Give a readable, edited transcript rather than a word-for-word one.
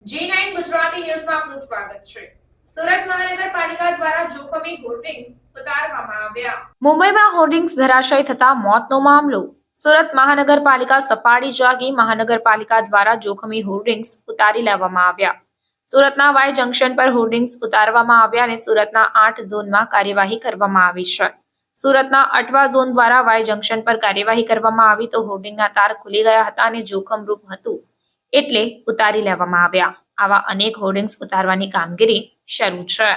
G9 Gujarati ન્યૂઝમાં આપનું સ્વાગત છે. સુરત મહાનગરપાલિકા દ્વારા જોખમી હોર્ડિંગ્સ ઉતારવામાં આવ્યા. મુંબઈમાં હોર્ડિંગ્સ ધરાશય થતા મોતનો મામલો. સુરત મહાનગરપાલિકા સફાળી જાગી. મહાનગરપાલિકા દ્વારા જોખમી હોર્ડિંગ્સ ઉતારી લેવામાં આવ્યા. સુરતના વાય જંકશન પર હોર્ડિંગ્સ ઉતારવામાં આવ્યા અને સુરતના 8 ઝોનમાં કાર્યવાહી કરવામાં આવી છે. સુરતના 8મા ઝોન દ્વારા વાય જંકશન પર કાર્યવાહી કરવામાં આવી તો હોર્ડિંગના તાર ખુલી ગયા હતા અને જોખમરૂપ હતું એટલે ઉતારી લેવામાં આવ્યા. આવા અનેક હોર્ડિંગ્સ ઉતારવાની કામગીરી શરૂ છે.